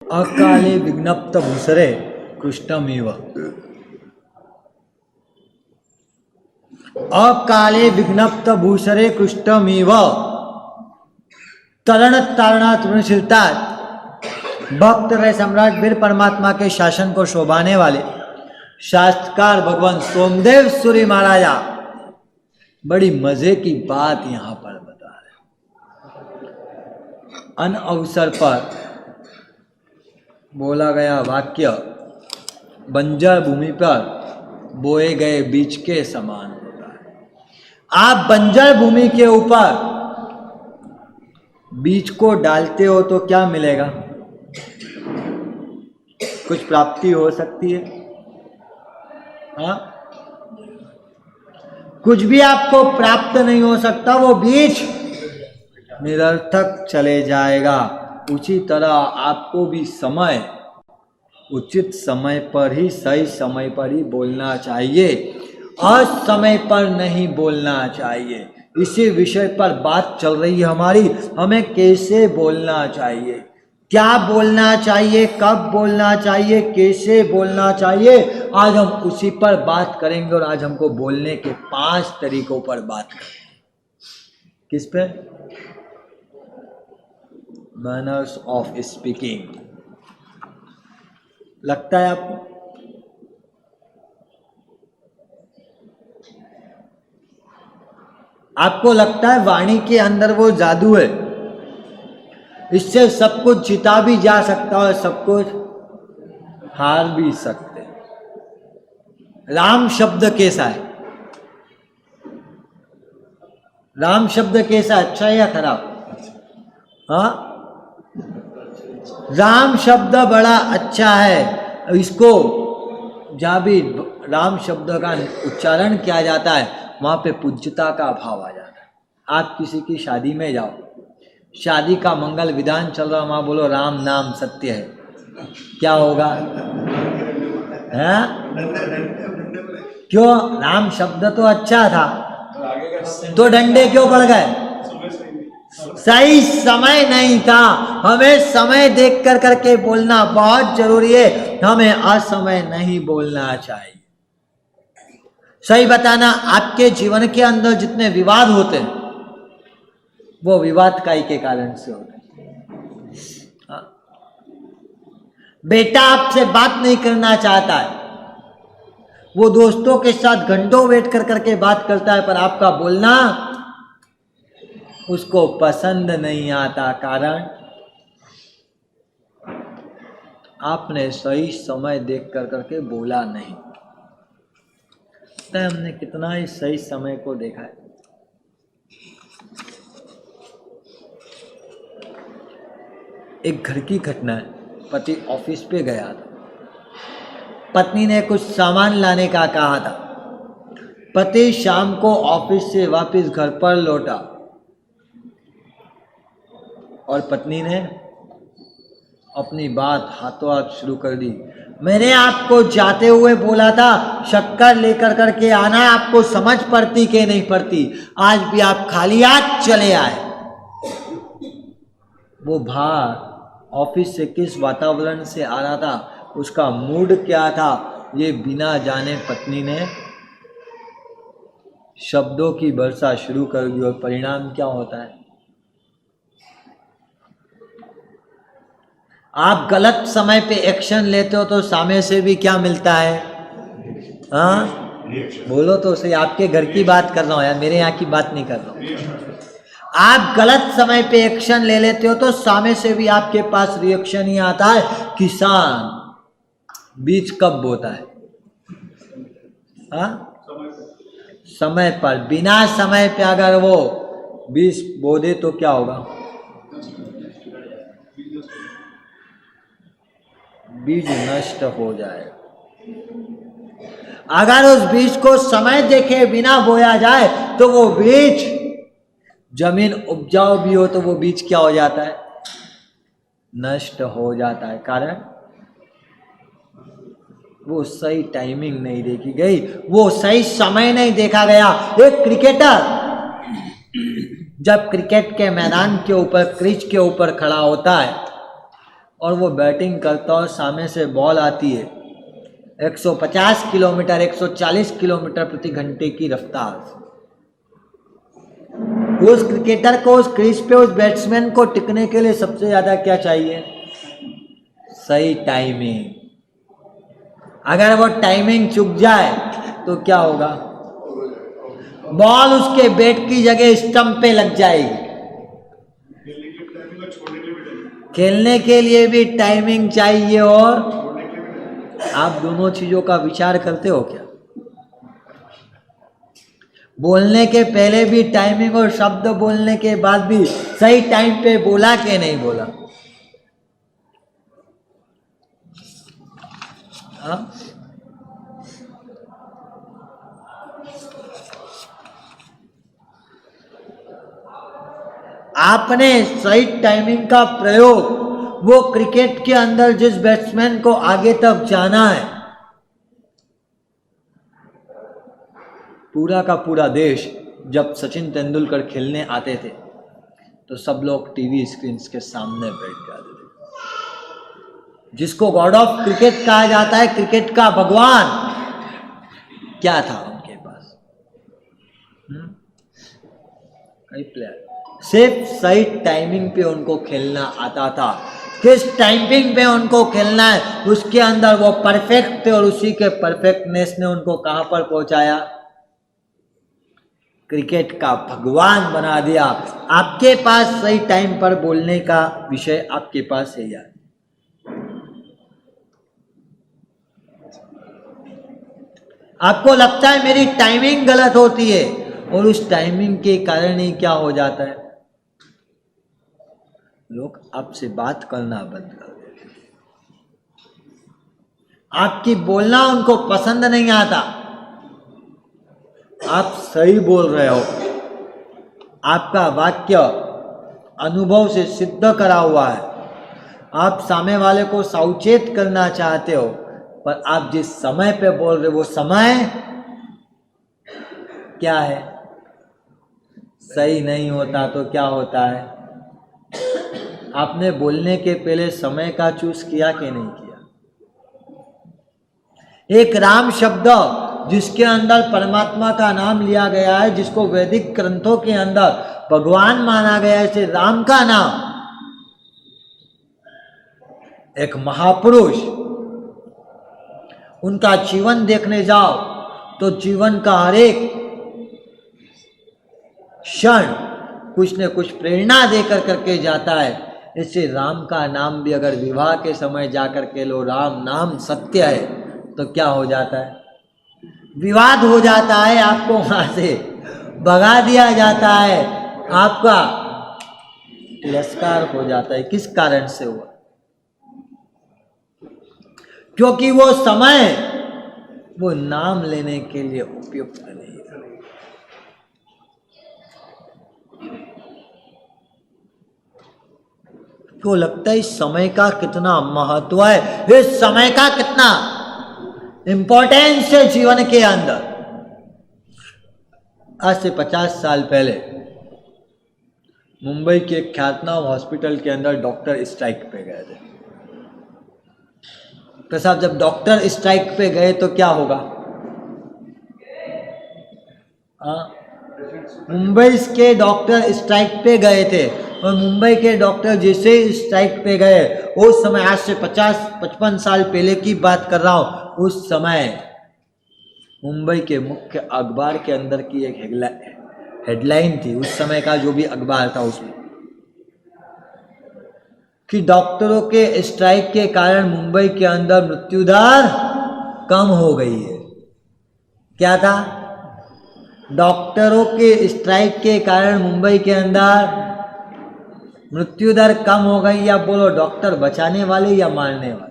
अकाले विघ्नप्त भूसरे कृष्णमेव। अकाले विघ्नप्त भूसरे कृष्णमेव। तरण तारणा तृणशीलता भक्त रहे सम्राट वीर परमात्मा के शासन को शोभाने वाले शास्त्रकार भगवान सोमदेव सूरी महाराजा बड़ी मजे की बात यहां पर बता रहे। अन अवसर पर बोला गया वाक्य बंजर भूमि पर बोए गए बीज के समान होता है। आप बंजर भूमि के ऊपर बीज को डालते हो तो क्या मिलेगा? कुछ प्राप्ति हो सकती है? हाँ, कुछ भी आपको प्राप्त नहीं हो सकता, वो बीज निरर्थक चले जाएगा। उसी तरह आपको भी समय उचित समय पर ही सही समय पर ही बोलना चाहिए, असमय पर नहीं बोलना चाहिए। इसी विषय पर बात चल रही है हमारी, हमें कैसे बोलना चाहिए, क्या बोलना चाहिए, कब बोलना चाहिए, कैसे बोलना चाहिए। आज हम उसी पर बात करेंगे और आज हमको बोलने के 5 तरीकों पर बात करेंगे। किस पे? Manners of speaking. लगता है आपको? आपको लगता है वाणी के अंदर वो जादू है, इससे सब कुछ जीता भी जा सकता है, सब कुछ हार भी सकते। राम शब्द कैसा है? राम शब्द कैसा, अच्छा है या खराब? हाँ, राम शब्द बड़ा अच्छा है। इसको जहाँ भी राम शब्द का उच्चारण किया जाता है वहाँ पे पूज्यता का भाव आ जाता है। आप किसी की शादी में जाओ, शादी का मंगल विधान चल रहा, वहाँ बोलो राम नाम सत्य है, क्या होगा? है? क्यों? राम शब्द तो अच्छा था, तो डंडे क्यों पड़ गए? सही समय नहीं था। हमें समय देख कर करके बोलना बहुत जरूरी है, हमें असमय नहीं बोलना चाहिए। सही बताना, आपके जीवन के अंदर जितने विवाद होते हैं वो विवाद काई के कारण से होते हैं। बेटा आपसे बात नहीं करना चाहता है, वो दोस्तों के साथ घंटों वेट कर करके बात करता है, पर आपका बोलना उसको पसंद नहीं आता। कारण आपने सही समय देख कर करके बोला नहीं। तो हमने कितना ही सही समय को देखा है। एक घर की घटना है, पति ऑफिस पे गया था, पत्नी ने कुछ सामान लाने का कहा था। पति शाम को ऑफिस से वापस घर पर लौटा और पत्नी ने अपनी बात हाथों हाथ शुरू कर दी। मैंने आपको जाते हुए बोला था शक्कर लेकर करके आना, आपको समझ पड़ती कि नहीं पड़ती? आज भी आप खाली हाथ चले आए। वो भार ऑफिस से किस वातावरण से आ रहा था, उसका मूड क्या था, ये बिना जाने पत्नी ने शब्दों की वर्षा शुरू कर दी। और परिणाम क्या होता है? आप गलत समय पे एक्शन लेते हो तो सामने से भी क्या मिलता है? हाँ, बोलो तो सही। आपके घर की बात कर रहा हूँ यार, मेरे यहाँ की बात नहीं कर रहा हूँ। आप गलत समय पे एक्शन ले लेते हो तो सामने से भी आपके पास रिएक्शन ही आता है। किसान बीज कब बोता है? हाँ, समय पर। बिना समय पे अगर वो बीज बो दे तो क्या होगा? बीज नष्ट हो जाए। अगर उस बीज को समय देखे बिना बोया जाए तो वो बीज, जमीन उपजाऊ भी हो तो वो बीज क्या हो जाता है? नष्ट हो जाता है। कारण वो सही टाइमिंग नहीं देखी गई, वो सही समय नहीं देखा गया। एक क्रिकेटर जब क्रिकेट के मैदान के ऊपर, क्रीज के ऊपर खड़ा होता है और वो बैटिंग करता और सामने से बॉल आती है 150 किलोमीटर 140 किलोमीटर प्रति घंटे की रफ्तार, उस क्रिकेटर को उस क्रीज पे उस बैट्समैन को टिकने के लिए सबसे ज्यादा क्या चाहिए? सही टाइमिंग। अगर वो टाइमिंग चूक जाए तो क्या होगा? बॉल उसके बैट की जगह स्टंप पे लग जाएगी। खेलने के लिए भी टाइमिंग चाहिए और आप दोनों चीजों का विचार करते हो क्या? बोलने के पहले भी टाइमिंग और शब्द बोलने के बाद भी सही टाइम पे बोला कि नहीं बोला? हाँ? आपने सही टाइमिंग का प्रयोग वो क्रिकेट के अंदर जिस बैट्समैन को आगे तक जाना है, पूरा का पूरा देश जब सचिन तेंदुलकर खेलने आते थे तो सब लोग टीवी स्क्रीन के सामने बैठ जाते थे। जिसको गॉड ऑफ क्रिकेट कहा जाता है, क्रिकेट का भगवान, क्या था उनके पास? कई प्लेयर सिर्फ सही टाइमिंग पे उनको खेलना आता था। किस टाइमिंग पे उनको खेलना है उसके अंदर वो परफेक्ट थे और उसी के परफेक्टनेस ने उनको कहां पर पहुंचाया? क्रिकेट का भगवान बना दिया। आपके पास सही टाइम पर बोलने का विषय आपके पास है यार। आपको लगता है मेरी टाइमिंग गलत होती है और उस टाइमिंग के कारण ही क्या हो जाता है? लोग आपसे बात करना बंद कर देते हैं, आपकी बोलना उनको पसंद नहीं आता। आप सही बोल रहे हो, आपका वाक्य अनुभव से सिद्ध करा हुआ है, आप सामने वाले को सावचेत करना चाहते हो, पर आप जिस समय पे बोल रहे हो वो समय क्या है? सही नहीं होता तो क्या होता है? आपने बोलने के पहले समय का चूज किया कि नहीं किया? एक राम शब्द जिसके अंदर परमात्मा का नाम लिया गया है, जिसको वैदिक ग्रंथों के अंदर भगवान माना गया है, ऐसे राम का नाम, एक महापुरुष, उनका जीवन देखने जाओ तो जीवन का हर एक क्षण कुछ न कुछ प्रेरणा देकर करके जाता है। इससे राम का नाम भी अगर विवाह के समय जाकर के लो राम नाम सत्य है तो क्या हो जाता है? विवाद हो जाता है, आपको वहां से भगा दिया जाता है, आपका तिरस्कार हो जाता है। किस कारण से हुआ? क्योंकि वो समय वो नाम लेने के लिए उपयुक्त नहीं था। तो लगता है इस समय का कितना महत्व है, इस समय का कितना इंपॉर्टेंस है जीवन के अंदर। आज से 50 साल पहले मुंबई के एक ख्यातनाम हॉस्पिटल के अंदर डॉक्टर स्ट्राइक पे गए थे। तो साहब जब डॉक्टर स्ट्राइक पे गए तो क्या होगा? मुंबई के डॉक्टर स्ट्राइक पे गए थे और मुंबई के डॉक्टर जैसे स्ट्राइक पे गए, उस समय, आज से 50-55 साल पहले की बात कर रहा हूं, उस समय मुंबई के मुख्य अखबार के अंदर की एक हेडलाइन थी, उस समय का जो भी अखबार था उसमें, कि डॉक्टरों के स्ट्राइक के कारण मुंबई के अंदर मृत्यु दर कम हो गई है। क्या था? डॉक्टरों के स्ट्राइक के कारण मुंबई के अंदर मृत्यु दर कम हो गई। या बोलो डॉक्टर बचाने वाले या मारने वाले?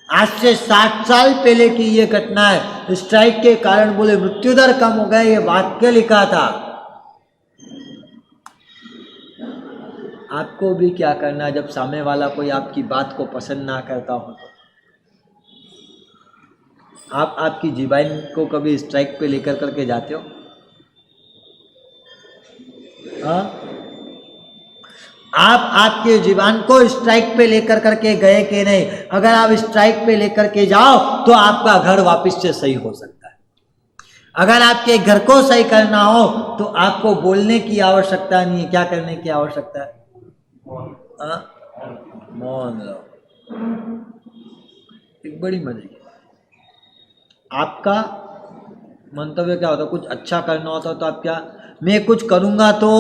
आज से 60 साल पहले की ये घटना है। स्ट्राइक के कारण बोले मृत्यु दर कम हो गया, ये वाक्य लिखा था। आपको भी क्या करना जब सामने वाला कोई आपकी बात को पसंद ना करता हो तो? आप आपकी जीवन को कभी स्ट्राइक पे लेकर करके जाते हो? हाँ? आप आपके जीवन को स्ट्राइक पे लेकर करके गए कि नहीं? अगर आप स्ट्राइक पे लेकर के जाओ तो आपका घर वापस से सही हो सकता है। अगर आपके घर को सही करना हो तो आपको बोलने की आवश्यकता नहीं है। क्या करने की आवश्यकता है? मौन रहो। एक बड़ी मजे की आपका मंतव्य क्या होता है? कुछ अच्छा करना होता है तो आप क्या, मैं कुछ करूंगा तो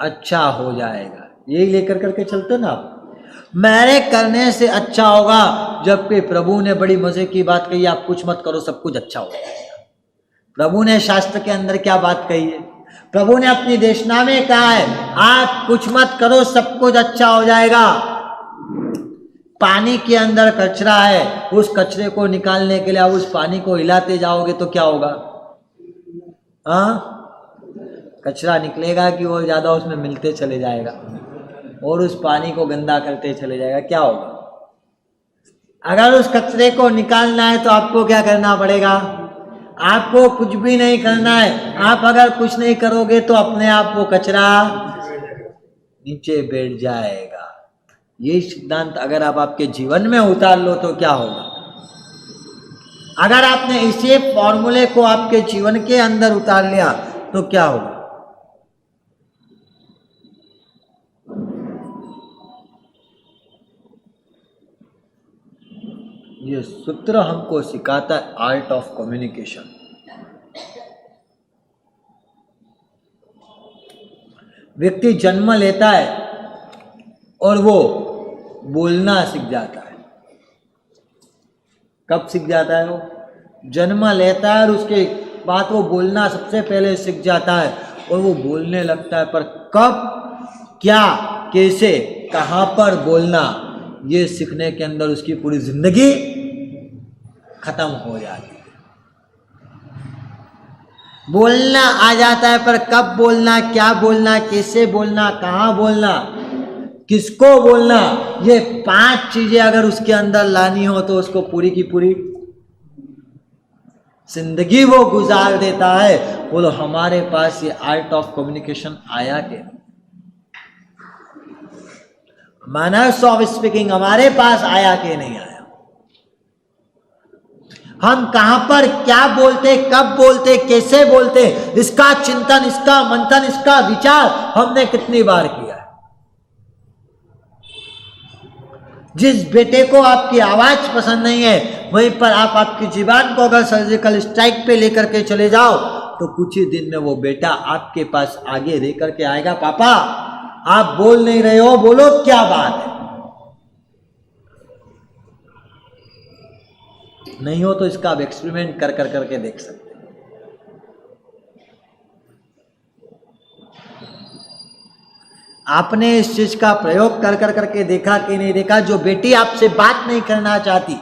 अच्छा हो जाएगा, यही लेकर करके चलते ना आप। मेरे करने से अच्छा होगा, जबकि प्रभु ने बड़ी मजे की बात कही, आप कुछ मत करो सब कुछ अच्छा हो जाएगा। प्रभु ने शास्त्र के अंदर क्या बात कही है? प्रभु ने अपनी देशना में कहा है आप कुछ मत करो सब कुछ अच्छा हो जाएगा। पानी के अंदर कचरा है, उस कचरे को निकालने के लिए आप उस पानी को हिलाते जाओगे तो क्या होगा? हाँ, कचरा निकलेगा कि वो ज्यादा उसमें मिलते चले जाएगा और उस पानी को गंदा करते चले जाएगा? क्या होगा? अगर उस कचरे को निकालना है तो आपको क्या करना पड़ेगा? आपको कुछ भी नहीं करना है। आप अगर कुछ नहीं करोगे तो अपने आप वो कचरा नीचे बैठ जाएगा। ये सिद्धांत अगर आप आपके जीवन में उतार लो तो क्या होगा? अगर आपने इसी फॉर्मूले को आपके जीवन के अंदर उतार लिया तो क्या होगा? ये सूत्र हमको सिखाता है आर्ट ऑफ कम्युनिकेशन। व्यक्ति जन्म लेता है और वो बोलना सीख जाता है। कब सीख जाता है? वो जन्म लेता है और उसके बाद वो बोलना सबसे पहले सीख जाता है और वो बोलने लगता है। पर कब, क्या, कैसे, कहाँ पर बोलना, ये सीखने के अंदर उसकी पूरी जिंदगी खत्म हो जाती है। बोलना आ जाता है पर कब बोलना, क्या बोलना, कैसे बोलना, कहाँ बोलना, किसको बोलना, ये 5 चीजें अगर उसके अंदर लानी हो तो उसको पूरी की पूरी जिंदगी वो गुजार देता है। बोलो हमारे पास ये आर्ट ऑफ कम्युनिकेशन आया के? मैनर्स ऑफ स्पीकिंग हमारे पास आया के नहीं आया? हम कहां पर क्या बोलते, कब बोलते, कैसे बोलते, इसका चिंतन, इसका मंथन, इसका विचार हमने कितनी बार किया है? जिस बेटे को आपकी आवाज पसंद नहीं है वहीं पर आप आपकी जीवन को अगर सर्जिकल स्ट्राइक पे लेकर के चले जाओ तो कुछ ही दिन में वो बेटा आपके पास आगे रह करके आएगा, पापा आप बोल नहीं रहे हो, बोलो क्या बात है? नहीं हो तो इसका आप एक्सपेरिमेंट कर कर करके देख सकते हैं। आपने इस चीज का प्रयोग कर कर करके देखा कि नहीं देखा? जो बेटी आपसे बात नहीं करना चाहती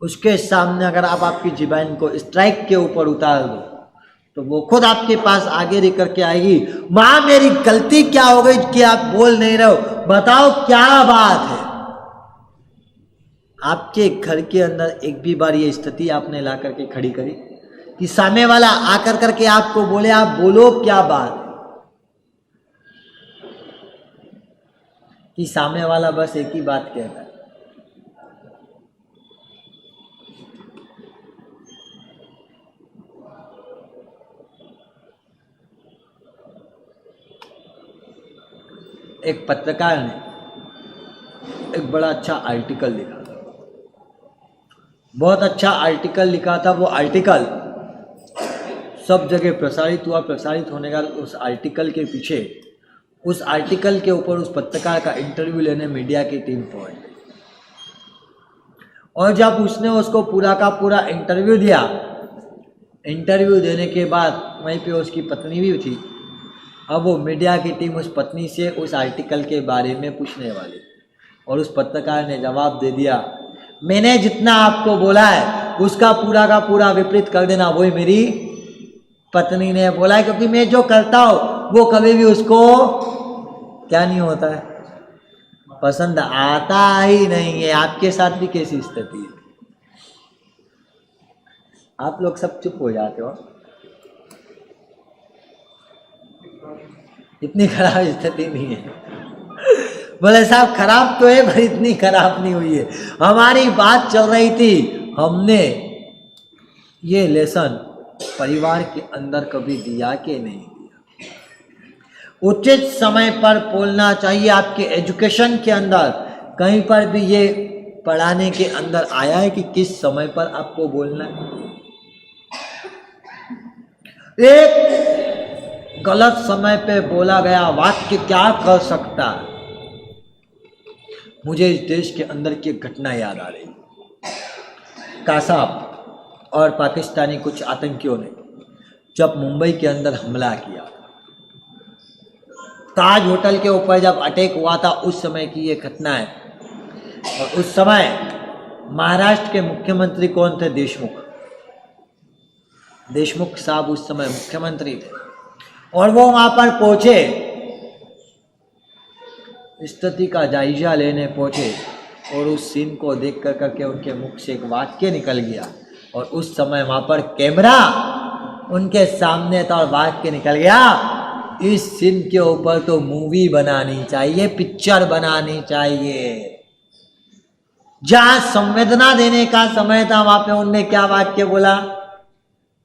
उसके सामने अगर आप आपकी जीवन को स्ट्राइक के ऊपर उतार दो तो वो खुद आपके पास आगे रह करके आएगी, माँ मेरी गलती क्या हो गई कि आप बोल नहीं रहे हो, बताओ क्या बात है? आपके घर के अंदर एक भी बार ये स्थिति आपने ला करके खड़ी करी कि सामने वाला आकर करके आपको बोले आप बोलो क्या बात है? कि सामने वाला बस एक ही बात कहता है, एक पत्रकार ने एक बड़ा अच्छा आर्टिकल लिखा था, बहुत अच्छा आर्टिकल लिखा था। वो आर्टिकल सब जगह प्रसारित हुआ। प्रसारित होने का उस आर्टिकल के पीछे, उस आर्टिकल के ऊपर उस पत्रकार का इंटरव्यू लेने मीडिया की टीम पहुंच गई और जब उसने उसको पूरा का पूरा इंटरव्यू दिया, इंटरव्यू देने के बाद वहीं पे उसकी पत्नी भी थी। अब वो मीडिया की टीम उस पत्नी से उस आर्टिकल के बारे में पूछने वाली और उस पत्रकार ने जवाब दे दिया, मैंने जितना आपको बोला है उसका पूरा का पूरा विपरीत कर देना। वही मेरी पत्नी ने बोला है, क्योंकि मैं जो करता हूँ वो कभी भी उसको क्या नहीं होता है, पसंद आता ही नहीं है। आपके साथ भी कैसी स्थिति है? आप लोग सब चुप हो जाते हो। इतनी खराब स्थिति नहीं है। बोले साहब खराब तो है पर इतनी खराब नहीं हुई है। हमारी बात चल रही थी, हमने ये लेसन परिवार के अंदर कभी दिया कि नहीं दिया। उचित समय पर बोलना चाहिए। आपके एजुकेशन के अंदर कहीं पर भी ये पढ़ाने के अंदर आया है कि किस समय पर आपको बोलना है? एक गलत समय पे बोला गया वाक्य क्या कर सकता है? मुझे इस देश के अंदर की एक घटना याद आ रही। कासाब और पाकिस्तानी कुछ आतंकियों ने जब मुंबई के अंदर हमला किया, ताज होटल के ऊपर जब अटैक हुआ था, उस समय की ये घटना है। और उस समय महाराष्ट्र के मुख्यमंत्री कौन थे? देशमुख। देशमुख साहब उस समय मुख्यमंत्री थे और वो वहां पर पहुंचे, स्थिति का जायजा लेने पहुंचे और उस सीन को देख कर करके उनके मुख से एक वाक्य निकल गया और उस समय वहां पर कैमरा उनके सामने था और वाक्य निकल गया, इस सीन के ऊपर तो मूवी बनानी चाहिए, पिक्चर बनानी चाहिए। जहां संवेदना देने का समय था वहां पे उनने क्या वाक्य बोला?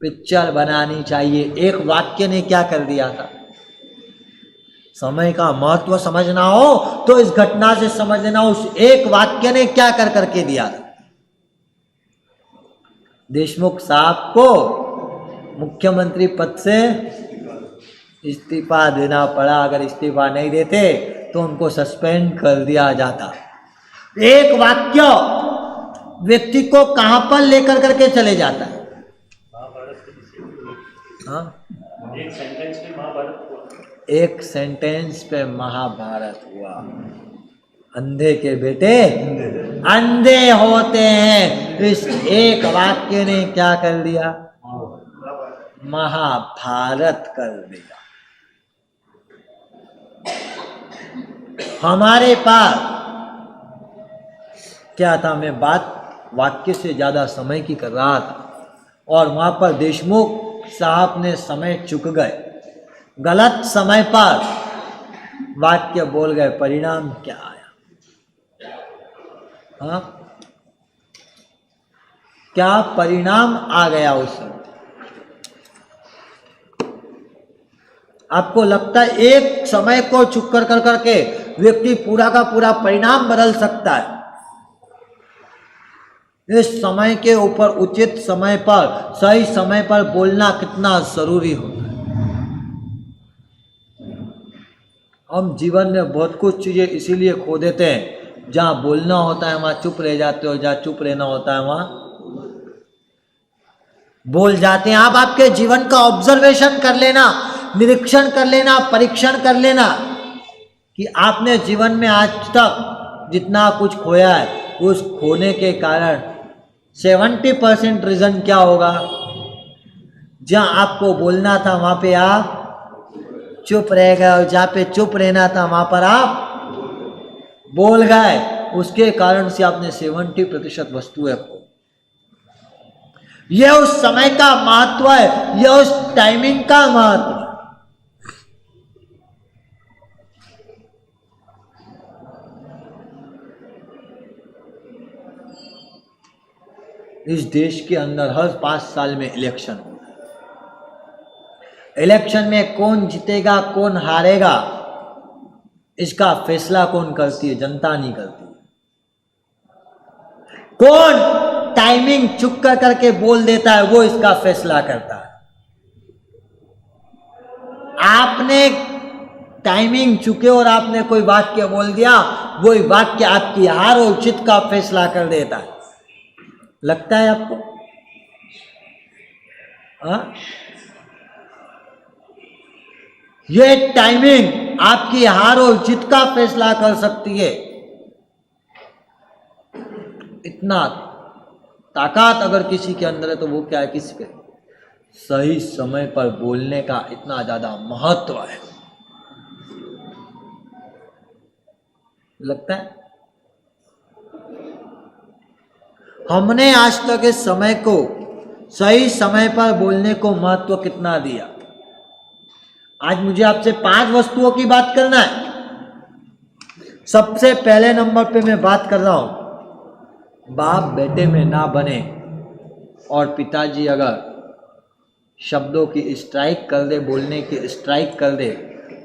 पिक्चर बनानी चाहिए। एक वाक्य ने क्या कर दिया था? समय का महत्व समझना हो तो इस घटना से समझ लेना, उस एक वाक्य ने क्या कर करके दिया था? देशमुख साहब को मुख्यमंत्री पद से इस्तीफा देना पड़ा। अगर इस्तीफा नहीं देते तो उनको सस्पेंड कर दिया जाता। एक वाक्य व्यक्ति को कहां पर लेकर करके चले जाता है? हाँ? एक सेंटेंस पे महाभारत हुआ। अंधे के बेटे अंधे होते हैं। इस एक वाक्य ने क्या कर दिया? महाभारत कर दिया। हमारे पास क्या था? मैं बात वाक्य से ज्यादा समय की कर रहा था और वहां पर देशमुख साहब ने समय चुक गए, गलत समय पर वाक्य बोल गए। परिणाम क्या आया? हाँ, क्या परिणाम आ गया उस समय? आपको लगता है एक समय को चुक कर करके व्यक्ति पूरा का पूरा परिणाम बदल सकता है? इस समय के ऊपर उचित समय पर सही समय पर बोलना कितना जरूरी होता है। हम जीवन में बहुत कुछ चीजें इसीलिए खो देते हैं, जहां बोलना होता है वहां चुप रह जाते हो, जहां चुप रहना होता है वहां बोल जाते हैं। आप आपके जीवन का ऑब्जर्वेशन कर लेना, निरीक्षण कर लेना, परीक्षण कर लेना कि आपने जीवन में आज तक जितना कुछ खोया है उस खोने के कारण 70% रीजन क्या होगा? जहां आपको बोलना था वहां पे आप चुप रह गए और जहां पे चुप रहना था वहां पर आप बोल गए। उसके कारण से आपने 70% वस्तुएं खो। यह उस समय का महत्व है, यह उस टाइमिंग का महत्व है। इस देश के अंदर हर 5 साल में इलेक्शन होता है। इलेक्शन में कौन जीतेगा कौन हारेगा इसका फैसला कौन करती है? जनता नहीं करती। कौन टाइमिंग चुक कर करके बोल देता है वो इसका फैसला करता है। आपने टाइमिंग चुके और आपने कोई वाक्य बोल दिया, वही वाक्य आपकी हार और जीत का फैसला कर देता है। लगता है आपको? हाँ, ये टाइमिंग आपकी हार और जीत का फैसला कर सकती है। इतना ताकत अगर किसी के अंदर है तो वो क्या है? किस पे? सही समय पर बोलने का इतना ज्यादा महत्व है। लगता है हमने आज तक इस समय को, सही समय पर बोलने को महत्व कितना दिया? आज मुझे आपसे 5 वस्तुओं की बात करना है। सबसे पहले नंबर पे मैं बात कर रहा हूं, बाप बेटे में ना बने और पिताजी अगर शब्दों की स्ट्राइक कर दे, बोलने की स्ट्राइक कर दे,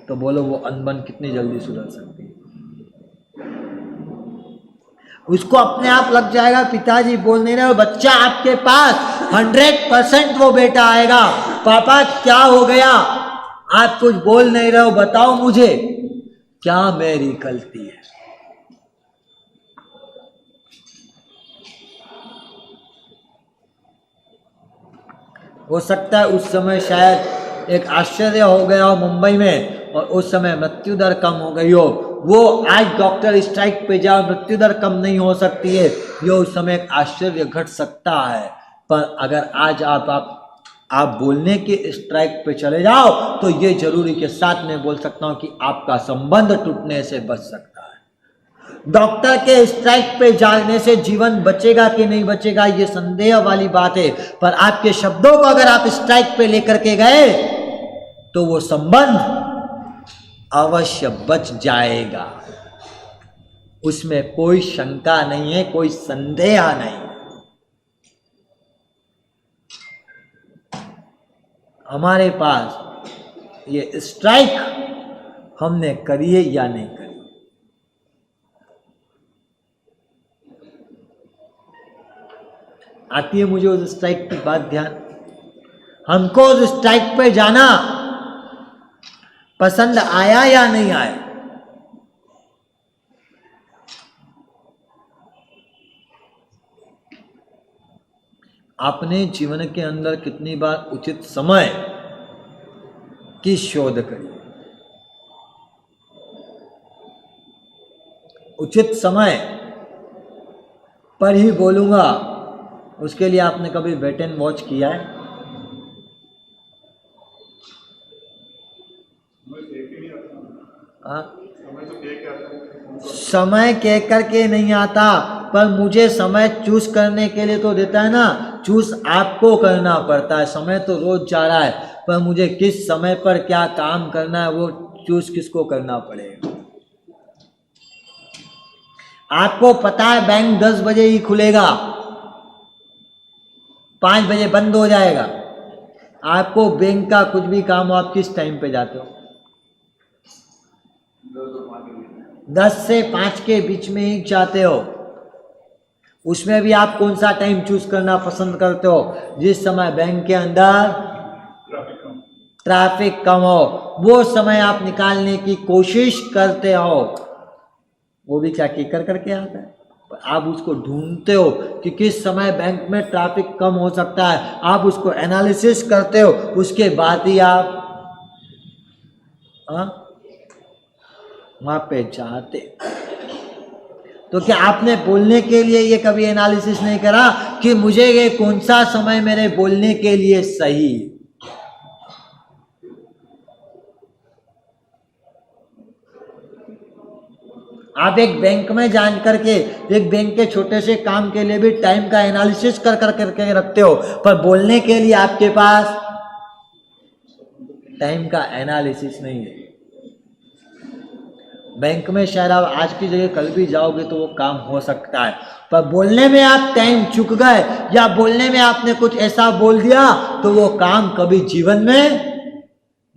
तो बोलो वो अनबन कितनी जल्दी सुधर सकती है। उसको अपने आप लग जाएगा पिताजी बोल नहीं रहे, और बच्चा आपके पास 100% वो बेटा आएगा, पापा क्या हो गया, आप कुछ बोल नहीं रहे हो, बताओ मुझे क्या मेरी गलती है। हो सकता है उस समय शायद एक आश्चर्य हो गया हो मुंबई में, और उस समय मृत्यु दर कम हो गई हो। वो आज डॉक्टर स्ट्राइक पे जाओ, मृत्यु दर कम नहीं हो सकती है, ये उस समय एक आश्चर्य घट सकता है। पर अगर आज आप बोलने के स्ट्राइक पे चले जाओ, तो ये जरूरी के साथ मैं बोल सकता हूं कि आपका संबंध टूटने से बच सकता है। डॉक्टर के स्ट्राइक पे जाने से जीवन बचेगा कि नहीं बचेगा, ये संदेह वाली बात है, पर आपके शब्दों को अगर आप स्ट्राइक पे लेकर के गए, तो वो संबंध अवश्य बच जाएगा। उसमें कोई शंका नहीं है, कोई संदेह नहीं। हमारे पास ये स्ट्राइक हमने करी है या नहीं करी। आती है मुझे उस स्ट्राइक की बात ध्यान। हमको उस स्ट्राइक पे जाना पसंद आया या नहीं आया। आपने जीवन के अंदर कितनी बार उचित समय की शोध करी। उचित समय पर ही बोलूंगा, उसके लिए आपने कभी वेट एंड वॉच किया है? समय कह करके नहीं आता, पर मुझे समय चूज करने के लिए तो देता है ना। चूज आपको करना पड़ता है। समय तो रोज जा रहा है, पर मुझे किस समय पर क्या काम करना है वो चूज किसको करना पड़ेगा। आपको पता है बैंक 10 बजे ही खुलेगा, 5 बजे बंद हो जाएगा। आपको बैंक का कुछ भी काम हो, आप किस टाइम पे जाते हो? 10 से 5 के बीच में ही जाते हो। उसमें भी आप कौन सा टाइम चूज करना पसंद करते हो? जिस समय बैंक के अंदर ट्रैफिक कम हो, वो समय आप निकालने की कोशिश करते हो। वो भी क्या करके आता है, आप उसको ढूंढते हो कि किस समय बैंक में ट्रैफिक कम हो सकता है। आप उसको एनालिसिस करते हो, उसके बाद ही आप वहां पे जाते। तो क्या आपने बोलने के लिए ये कभी एनालिसिस नहीं करा कि मुझे ये कौन सा समय मेरे बोलने के लिए सही? आप एक बैंक में जान करके एक बैंक के छोटे से काम के लिए भी टाइम का एनालिसिस करके रखते हो, पर बोलने के लिए आपके पास टाइम का एनालिसिस नहीं है। बैंक में शायद आप आज की जगह कल भी जाओगे तो वो काम हो सकता है, पर बोलने में आप टाइम चूक गए या बोलने में आपने कुछ ऐसा बोल दिया तो वो काम कभी जीवन में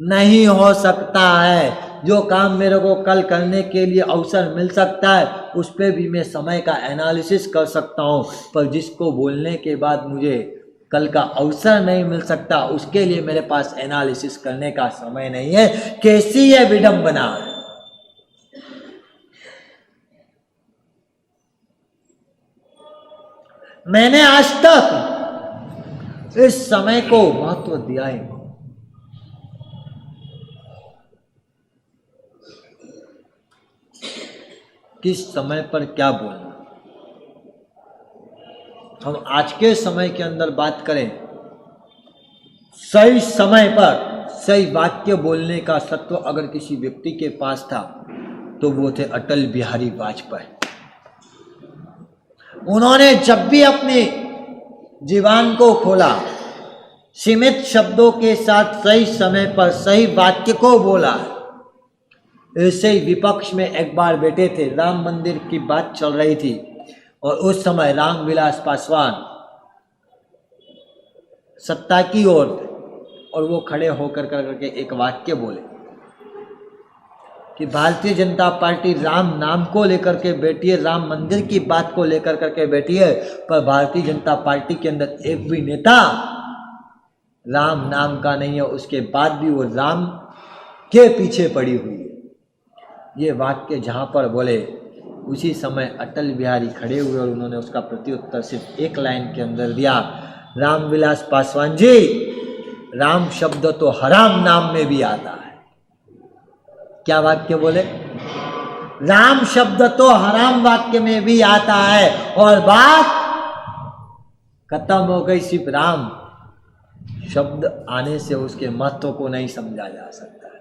नहीं हो सकता है। जो काम मेरे को कल करने के लिए अवसर मिल सकता है, उस पर भी मैं समय का एनालिसिस कर सकता हूँ, पर जिसको बोलने के बाद मुझे कल का अवसर नहीं मिल सकता, उसके लिए मेरे पास एनालिसिस करने का समय नहीं है। कैसी है विडंबना। मैंने आज तक इस समय को महत्व दिया है। किस समय पर क्या बोलना। हम आज के समय के अंदर बात करें, सही समय पर सही वाक्य बोलने का सत्व अगर किसी व्यक्ति के पास था तो वो थे अटल बिहारी वाजपेयी। उन्होंने जब भी अपनी जीवान को खोला सीमित शब्दों के साथ सही समय पर सही वाक्य को बोला है। ऐसे ही विपक्ष में एक बार बैठे थे, राम मंदिर की बात चल रही थी और उस समय रामविलास पासवान सत्ता की ओर थे और वो खड़े होकर करके एक वाक्य बोले कि भारतीय जनता पार्टी राम नाम को लेकर के बैठी है, राम मंदिर की बात को लेकर करके बैठी है, पर भारतीय जनता पार्टी के अंदर एक भी नेता राम नाम का नहीं है, उसके बाद भी वो राम के पीछे पड़ी हुई है। ये वाक्य जहां पर बोले उसी समय अटल बिहारी खड़े हुए और उन्होंने उसका प्रत्युत्तर सिर्फ एक लाइन के अंदर दिया, रामविलास पासवान जी, राम शब्द तो हराम नाम में भी आता है। क्या वाक्य बोले? राम शब्द तो हराम वाक्य में भी आता है और बात खत्म हो गई। सिर्फ राम शब्द आने से उसके महत्व को नहीं समझा जा सकता है।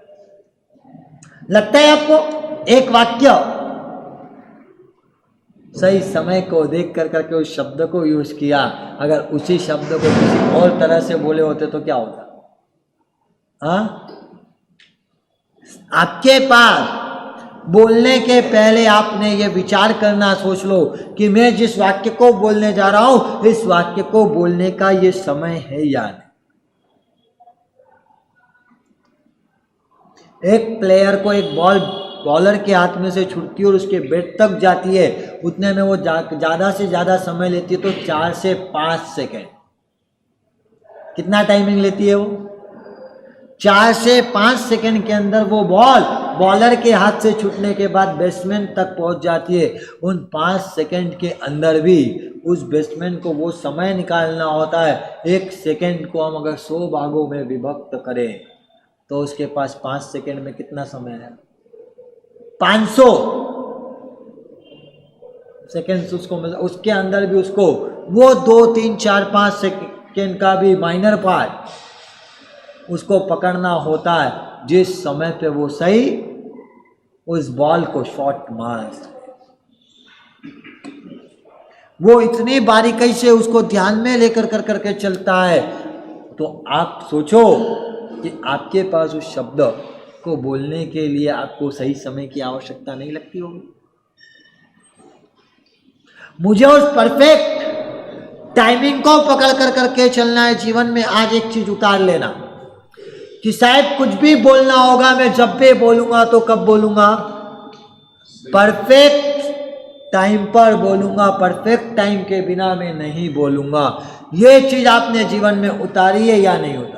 लगता है आपको एक वाक्य सही समय को देख कर करके उस शब्द को यूज किया, अगर उसी शब्द को किसी और तरह से बोले होते तो क्या होता? हाँ, आपके पास बोलने के पहले आपने ये विचार करना सोच लो कि मैं जिस वाक्य को बोलने जा रहा हूं, इस वाक्य को बोलने का ये समय है या नहीं। एक प्लेयर को एक बॉल बॉलर के हाथ में से छूटती है और उसके बैट तक जाती है, उतने में वो ज्यादा से ज्यादा समय लेती है, तो 4 से 5 सेकेंड। कितना टाइमिंग लेती है वो? 4 से 5 सेकेंड के अंदर वो बॉल बॉलर के हाथ से छूटने के बाद बैट्समैन तक पहुंच जाती है। उन 5 सेकेंड के अंदर भी उस बैट्समैन को वो समय निकालना होता है। 1 सेकेंड को हम अगर 100 भागों में विभक्त करें तो उसके पास 5 सेकेंड में कितना समय है? 500 सेकेंड उसको मिल, उसके अंदर भी उसको वो 2, 3, 4, 5 सेकेंड का भी माइनर पार्ट उसको पकड़ना होता है, जिस समय पे वो सही उस बॉल को शॉट मार सके। वो इतनी बारीकी से उसको ध्यान में लेकर कर करके चलता है। तो आप सोचो कि आपके पास उस शब्द को बोलने के लिए आपको सही समय की आवश्यकता नहीं लगती होगी। मुझे उस परफेक्ट टाइमिंग को पकड़ कर करके चलना है जीवन में। आज एक चीज उतार लेना कि शायद कुछ भी बोलना होगा, मैं जब भी बोलूंगा तो कब बोलूंगा? परफेक्ट टाइम पर बोलूंगा, परफेक्ट टाइम के बिना मैं नहीं बोलूंगा। ये चीज आपने जीवन में उतारी है या नहीं उतारी?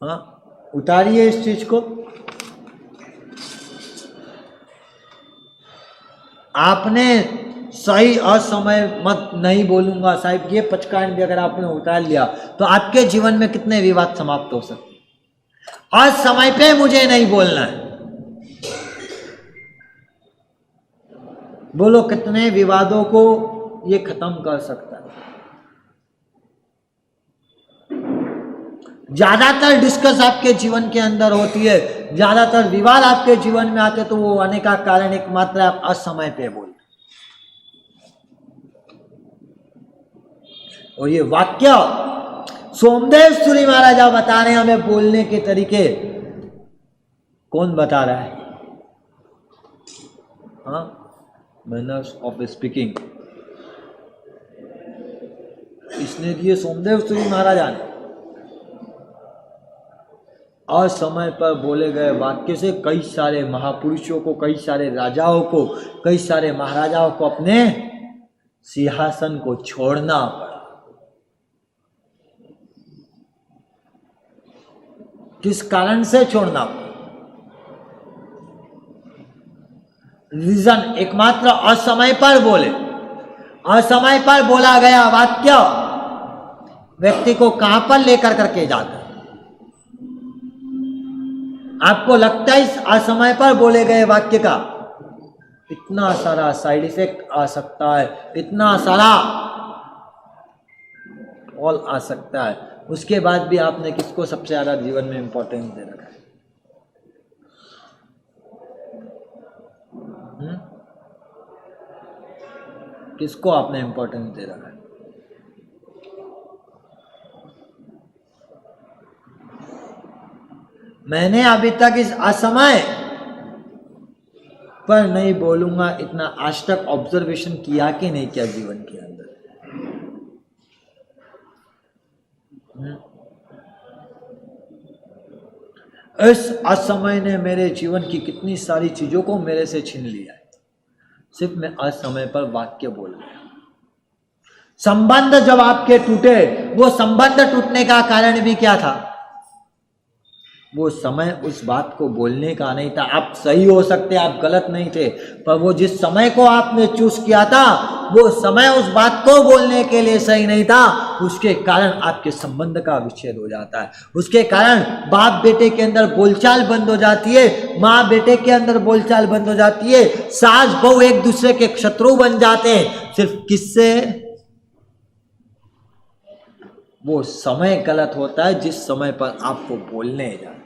हाँ, उतारिए इस चीज को। आपने सही असमय मत नहीं बोलूंगा साहिब, ये पचकान भी अगर आपने उतार लिया तो आपके जीवन में कितने विवाद समाप्त हो सकते? असमय पे मुझे नहीं बोलना है, बोलो कितने विवादों को ये खत्म कर सकता है। ज्यादातर डिस्कस आपके जीवन के अंदर होती है, ज्यादातर विवाद आपके जीवन में आते, तो वो आने का कारण एकमात्र आप असमय पे बोल। और ये वाक्य सोमदेव सूरी महाराजा बता रहे हैं हमें बोलने के तरीके। कौन बता रहा है? हाँ, मैनर्स ऑफ स्पीकिंग इसने दिए सोमदेव सूरी महाराजा ने। असमय पर बोले गए वाक्य से कई सारे महापुरुषों को, कई सारे राजाओं को, कई सारे महाराजाओं को अपने सिंहासन को छोड़ना पड़ा। किस कारण से छोड़ना पड़ा? रीजन एकमात्र असमय पर बोले। असमय पर बोला गया वाक्य व्यक्ति को कहां पर लेकर करके जाता है? आपको लगता है इस असमय पर बोले गए वाक्य का इतना सारा साइड इफेक्ट आ सकता है, इतना सारा ऑल आ सकता है, उसके बाद भी आपने किसको सबसे ज्यादा जीवन में इंपॉर्टेंस दे रखा है? किसको आपने इंपॉर्टेंस दे रखा है? मैंने अभी तक इस असमय पर नहीं बोलूंगा, इतना आज तक ऑब्जर्वेशन किया कि नहीं किया जीवन के अंदर? इस असमय ने मेरे जीवन की कितनी सारी चीजों को मेरे से छीन लिया है, सिर्फ मैं असमय पर वाक्य बोल गया। संबंध जब आपके टूटे, वो संबंध टूटने का कारण भी क्या था? वो समय उस बात को बोलने का नहीं था। आप सही हो सकते, आप गलत नहीं थे, पर वो जिस समय को आपने चूज किया था, वो समय उस बात को बोलने के लिए सही नहीं था। उसके कारण आपके संबंध का विच्छेद हो जाता है। उसके कारण बाप बेटे के अंदर बोलचाल बंद हो जाती है, माँ बेटे के अंदर बोलचाल बंद हो जाती है, सास बहू एक दूसरे के शत्रु बन जाते हैं। सिर्फ किससे? वो समय गलत होता है जिस समय पर आपको बोलने जाते।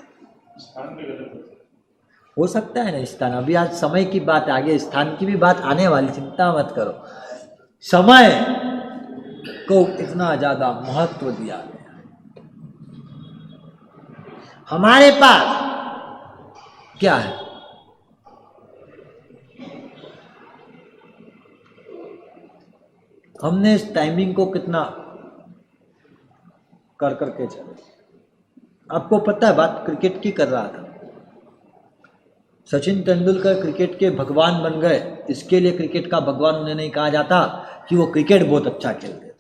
हो सकता है ना स्थान, अभी आज समय की बात, आगे स्थान की भी बात आने वाली, चिंता मत करो। समय को इतना ज्यादा महत्व दिया गया। हमारे पास क्या है? हमने इस टाइमिंग को कितना कर करके चले। आपको पता है, बात क्रिकेट की कर रहा था। सचिन तेंदुलकर क्रिकेट के भगवान बन गए, इसके लिए क्रिकेट का भगवान उन्हें नहीं कहा जाता कि वो क्रिकेट बहुत अच्छा खेलते थे।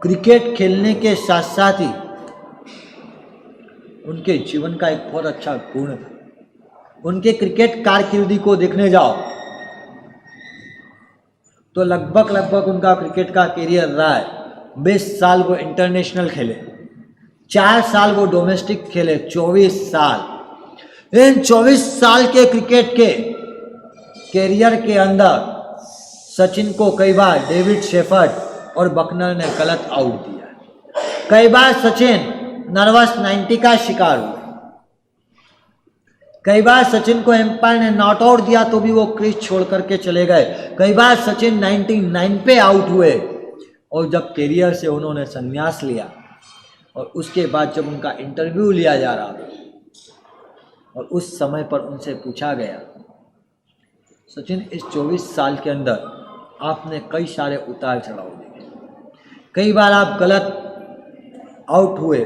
क्रिकेट खेलने के साथ साथ ही उनके जीवन का एक बहुत अच्छा गुण था। उनके क्रिकेट कारकिर्दी को देखने जाओ तो लगभग उनका क्रिकेट का करियर रहा है। 20 साल वो इंटरनेशनल खेले, 4 साल वो डोमेस्टिक खेले, 24 साल। इन 24 साल के क्रिकेट के कैरियर के अंदर सचिन को कई बार डेविड शेफर्ड और बकनर ने गलत आउट दिया। कई बार सचिन नर्वस 90 का शिकार हुए। कई बार सचिन को एम्पायर ने नॉट आउट दिया तो भी वो क्रीज छोड़ करके चले गए। कई बार सचिन 99 पे आउट हुए। और जब कैरियर से उन्होंने संन्यास लिया और उसके बाद जब उनका इंटरव्यू लिया जा रहा था और उस समय पर उनसे पूछा गया, सचिन इस 24 साल के अंदर आपने कई सारे उतार चढ़ाव देखे, कई बार आप गलत आउट हुए,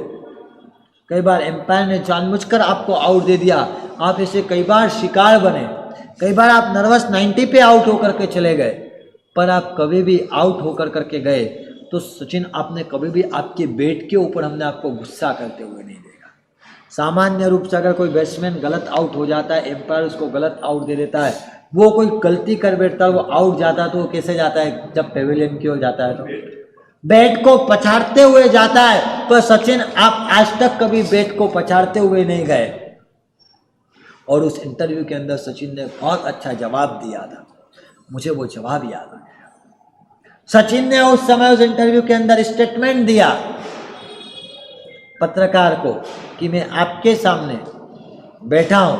कई बार एम्पायर ने जानबूझकर आपको आउट दे दिया, आप इसे कई बार शिकार बने, कई बार आप नर्वस 90 पे आउट होकर के चले गए, पर आप कभी भी आउट होकर करके गए तो सचिन आपने कभी भी आपके बैट के ऊपर हमने आपको गुस्सा करते हुए नहीं देखा। सामान्य रूप से अगर कोई बैट्समैन गलत आउट हो जाता है, एम्पायर उसको गलत आउट दे देता है, वो कोई गलती कर बैठता है, वो आउट जाता है, तो वो कैसे जाता है? जब पेविलियन की ओर जाता है तो बैट को पछाड़ते हुए जाता है। पर सचिन आप आज तक कभी बैट को पछाड़ते हुए नहीं गए। और उस इंटरव्यू के अंदर सचिन ने बहुत अच्छा जवाब दिया था, मुझे वो जवाब याद आ गया। सचिन ने उस समय उस इंटरव्यू के अंदर स्टेटमेंट दिया पत्रकार को कि मैं आपके सामने बैठा हूं,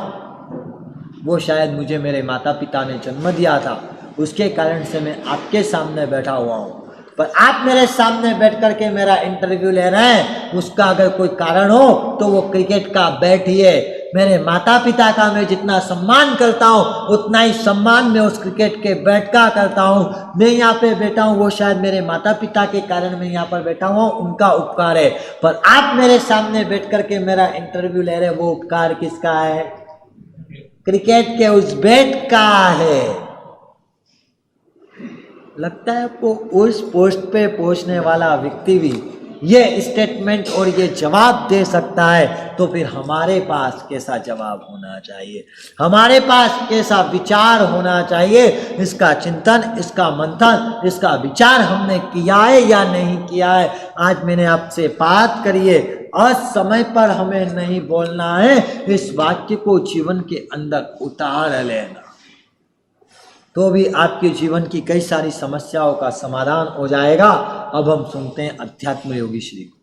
वो शायद मुझे मेरे माता पिता ने जन्म दिया था, उसके कारण से मैं आपके सामने बैठा हुआ हूं, पर आप मेरे सामने बैठ करके मेरा इंटरव्यू ले रहे हैं, उसका अगर कोई कारण हो तो वो क्रिकेट का बैट ही है। मेरे माता पिता का मैं जितना सम्मान करता हूँ उतना ही सम्मान मैं उस क्रिकेट के बैट का करता हूँ। मैं यहाँ पे बैठा हूँ वो शायद मेरे माता पिता के कारण मैं यहाँ पर बैठा हूँ, उनका उपकार है, पर आप मेरे सामने बैठ करके मेरा इंटरव्यू ले रहे, वो उपकार किसका है? क्रिकेट के उस बैट का है। लगता है आपको उस पोस्ट पे पहुंचने वाला व्यक्ति भी ये स्टेटमेंट और ये जवाब दे सकता है, तो फिर हमारे पास कैसा जवाब होना चाहिए, हमारे पास कैसा विचार होना चाहिए? इसका चिंतन, इसका मंथन, इसका विचार हमने किया है या नहीं किया है? आज मैंने आपसे बात करी है, असमय पर हमें नहीं बोलना है, इस वाक्य को जीवन के अंदर उतार लेना, तो भी आपके जीवन की कई सारी समस्याओं का समाधान हो जाएगा। अब हम सुनते हैं अध्यात्म योगी श्री को।